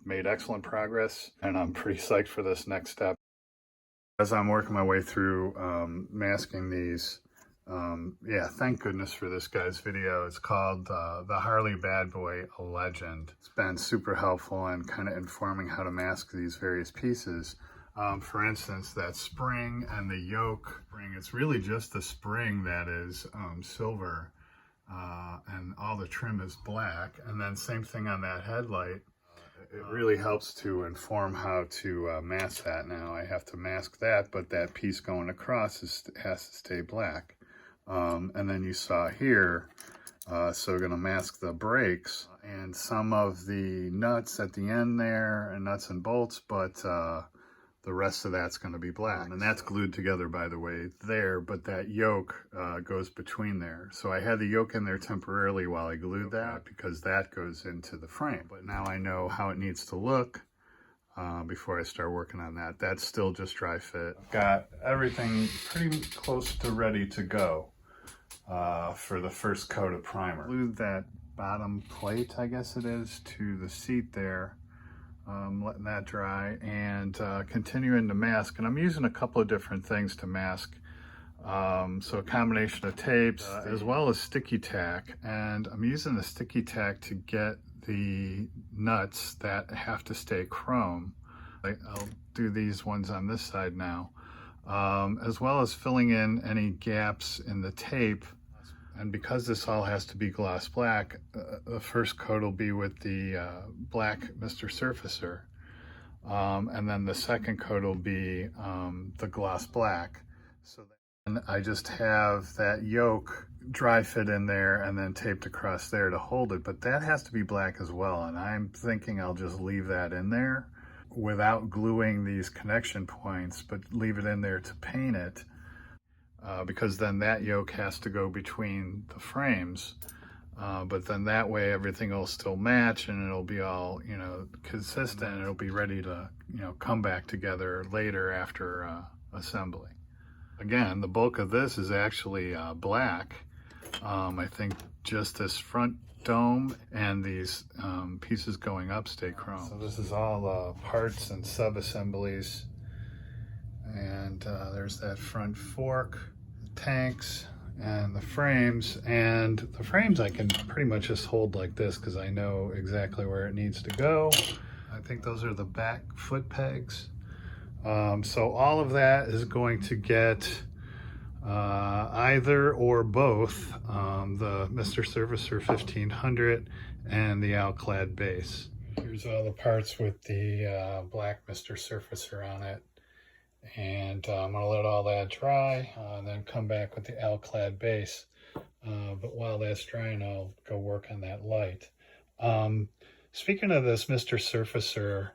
made excellent progress, and I'm pretty psyched for this next step. As I'm working my way through masking these, yeah, thank goodness for this guy's video. It's called the Harley Bad Boy, a Legend. It's been super helpful in kind of informing how to mask these various pieces. For instance, that spring and the yoke spring, it's really just the spring that is silver, and all the trim is black. And then same thing on that headlight. It really helps to inform how to mask that. Now I have to mask that, but that piece going across has to stay black. And then you saw here, so we're going to mask the brakes and some of the nuts at the end there, and nuts and bolts, but the rest of that's going to be black. And that's glued together, by the way, there, but that yoke goes between there. So I had the yoke in there temporarily while I glued that, because that goes into the frame. But now I know how it needs to look before I start working on that. That's still just dry fit. Got everything pretty close to ready to go for the first coat of primer. Glued that bottom plate, I guess it is, to the seat there. Letting that dry and continuing to mask. And I'm using a couple of different things to mask. So a combination of tapes as well as sticky tack. And I'm using the sticky tack to get the nuts that have to stay chrome. I'll do these ones on this side now. As well as filling in any gaps in the tape. And because this all has to be gloss black, the first coat will be with the black Mr. Surfacer. And then the second coat will be the gloss black. So then I just have that yoke dry fit in there and then taped across there to hold it. But that has to be black as well. And I'm thinking I'll just leave that in there without gluing these connection points, but leave it in there to paint it. Because then that yoke has to go between the frames, but then that way everything will still match and it'll be all, you know, consistent. It'll be ready to, you know, come back together later after assembly. Again, the bulk of this is actually black. I think just this front dome and these pieces going up stay chrome. So this is all parts and sub-assemblies. And there's that front fork, the tanks, and the frames. And the frames I can pretty much just hold like this because I know exactly where it needs to go. I think those are the back foot pegs. So all of that is going to get either or both the Mr. Surfacer 1500 and the Alclad base. Here's all the parts with the black Mr. Surfacer on it. And I'm going to let all that dry and then come back with the Alclad base. But while that's drying, I'll go work on that light. Speaking of this Mr. Surfacer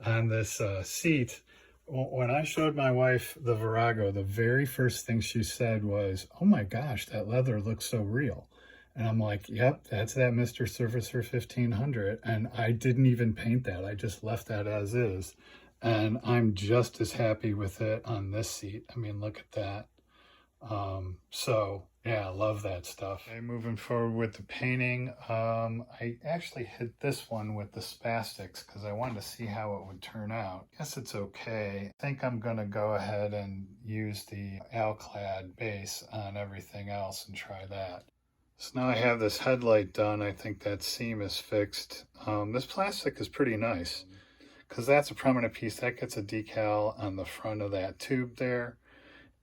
on this seat, when I showed my wife the Virago, the very first thing she said was, "Oh my gosh, that leather looks so real." And I'm like, yep, that's that Mr. Surfacer 1500. And I didn't even paint that. I just left that as is. And I'm just as happy with it on this seat. I mean, look at that. So yeah, I love that stuff. Okay, moving forward with the painting. I actually hit this one with the spastics because I wanted to see how it would turn out. I guess it's okay. I think I'm gonna go ahead and use the Alclad base on everything else and try that. So now I have this headlight done. I think that seam is fixed. This plastic is pretty nice, because that's a prominent piece. That gets a decal on the front of that tube there.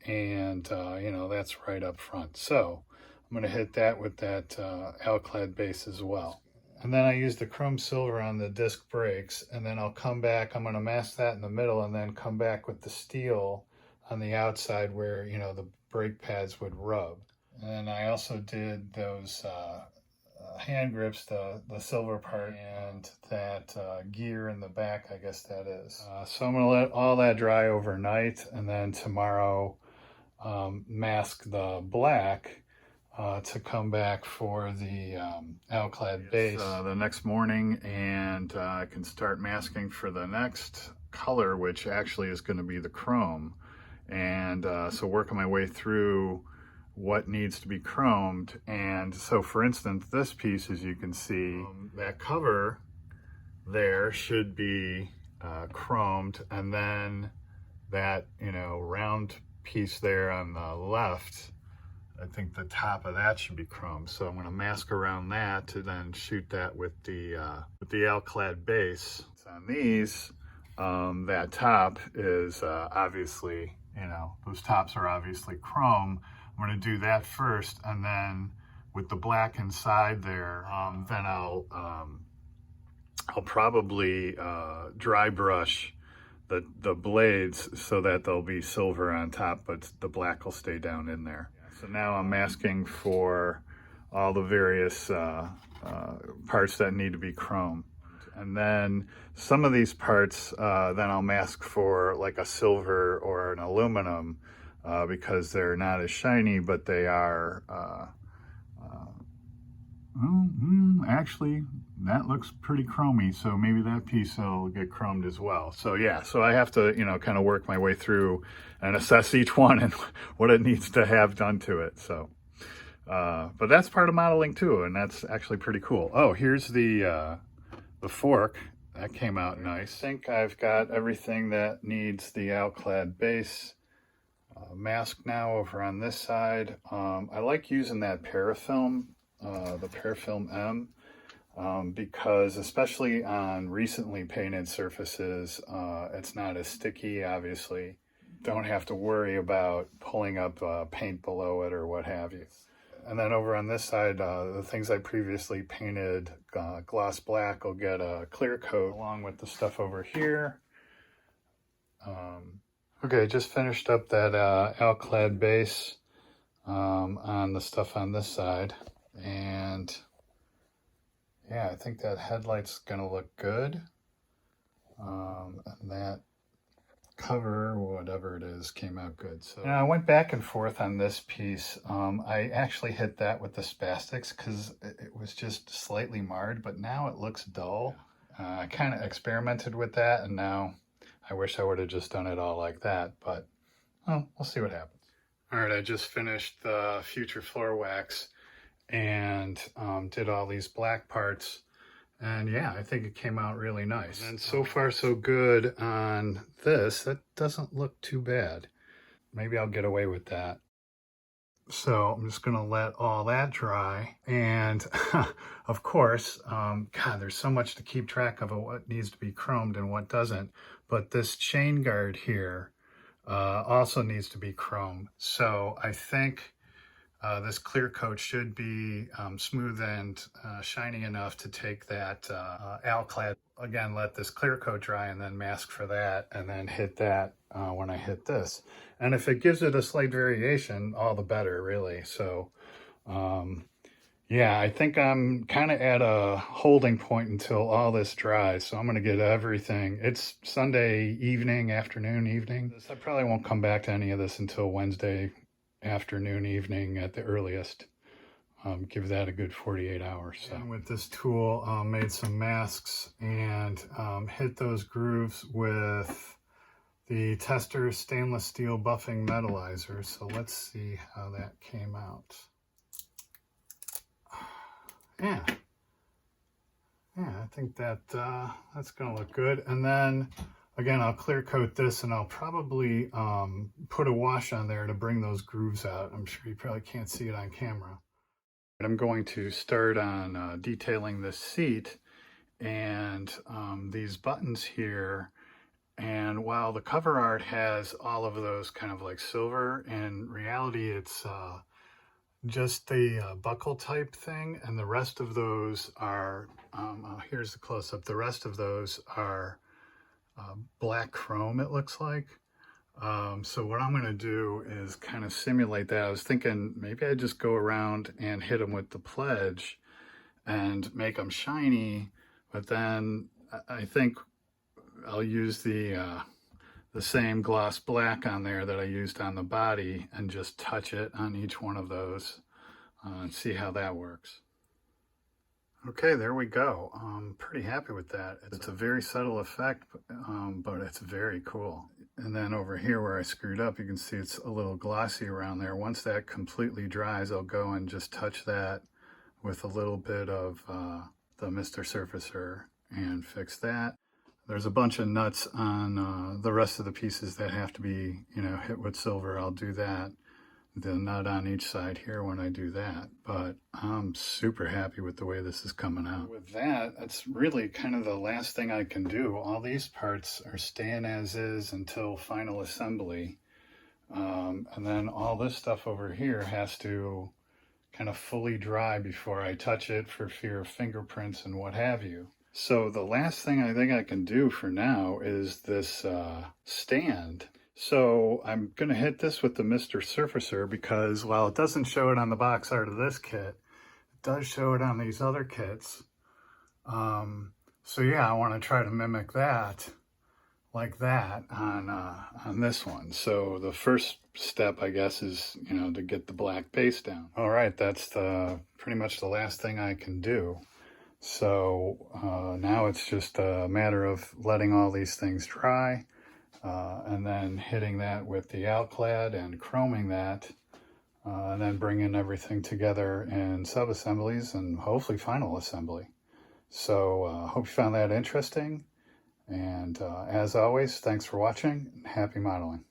And, you know, that's right up front. So I'm going to hit that with that Alclad base as well. And then I use the chrome silver on the disc brakes. And then I'll come back. I'm going to mask that in the middle and then come back with the steel on the outside where, you know, the brake pads would rub. And I also did those hand grips, the silver part, and that gear in the back, I guess that is. So I'm going to let all that dry overnight, and then tomorrow mask the black to come back for the Alclad base the next morning, and I can start masking for the next color, which actually is going to be the chrome. And so working my way through what needs to be chromed. And so for instance, this piece, as you can see, that cover there should be chromed, and then that, you know, round piece there on the left, I think the top of that should be chromed. So I'm going to mask around that to then shoot that with the alclad base. So on these, that top is obviously, you know, those tops are obviously chrome. I'm going to do that first, and then with the black inside there, then I'll probably dry brush the blades so that they'll be silver on top, but the black will stay down in there. So now I'm masking for all the various parts that need to be chrome. And then some of these parts, then I'll mask for like a silver or an aluminum because they're not as shiny, but they are, actually, that looks pretty chromy, so maybe that piece will get chromed as well. So yeah, so I have to, you know, kind of work my way through and assess each one and what it needs to have done to it. So, but that's part of modeling too, and that's actually pretty cool. Oh, here's the fork. That came out nice. I think I've got everything that needs the alclad base mask now over on this side. I like using that parafilm, the parafilm M. Because especially on recently painted surfaces, it's not as sticky, obviously. Don't have to worry about pulling up paint below it or what have you. And then over on this side, the things I previously painted gloss black will get a clear coat along with the stuff over here. Okay, just finished up that alclad base on the stuff on this side, and yeah, I think that headlight's gonna look good. And that cover, whatever it is, came out good. So I went back and forth on this piece. I actually hit that with the spastics because it was just slightly marred, but now it looks dull. I kind of experimented with that, and now I wish I would have just done it all like that, but well, we'll see what happens. All right, I just finished the future floor wax and did all these black parts, and yeah, I think it came out really nice. And so far so good on this. That doesn't look too bad. Maybe I'll get away with that. So I'm just gonna let all that dry, and of course, God, there's so much to keep track of what needs to be chromed and what doesn't, but this chain guard here also needs to be chromed. So I think this clear coat should be smooth and shiny enough to take that alclad. Again, let this clear coat dry and then mask for that, and then hit that when I hit this. And if it gives it a slight variation, all the better, really. So yeah, I think I'm kind of at a holding point until all this dries. So I'm going to get everything. It's Sunday evening, afternoon, evening. I probably won't come back to any of this until Wednesday afternoon, evening at the earliest. Give that a good 48 hours. So. And with this tool, made some masks and hit those grooves with the Tester stainless steel buffing metalizer. So let's see how that came out. Yeah, I think that that's gonna look good. And then again, I'll clear coat this, and I'll probably put a wash on there to bring those grooves out. I'm sure you probably can't see it on camera. I'm going to start on detailing this seat and these buttons here. And while the cover art has all of those kind of like silver, in reality it's just the buckle type thing, and the rest of those are, here's the close-up, the rest of those are black chrome, it looks like. So what I'm going to do is kind of simulate that. I was thinking maybe I'd just go around and hit them with the pledge and make them shiny, but then I think I'll use the same gloss black on there that I used on the body and just touch it on each one of those and see how that works. Okay, there we go. I'm pretty happy with that. It's a very subtle effect, but it's very cool. And then over here where I screwed up, you can see it's a little glossy around there. Once that completely dries, I'll go and just touch that with a little bit of the Mr. Surfacer and fix that. There's a bunch of nuts on the rest of the pieces that have to be, you know, hit with silver. I'll do that. The nut on each side here when I do that, but I'm super happy with the way this is coming out. With that, that's really kind of the last thing I can do. All these parts are staying as is until final assembly. And then all this stuff over here has to kind of fully dry before I touch it for fear of fingerprints and what have you. So the last thing I think I can do for now is this stand. So I'm going to hit this with the Mr. Surfacer because while it doesn't show it on the box art of this kit, it does show it on these other kits. So yeah, I want to try to mimic that like that on this one. So the first step, I guess, is, you know, to get the black base down. All right, that's pretty much the last thing I can do. So now it's just a matter of letting all these things dry. And then hitting that with the Alclad and chroming that, and then bringing everything together in sub-assemblies and hopefully final assembly. So hope you found that interesting, and as always, thanks for watching, and happy modeling.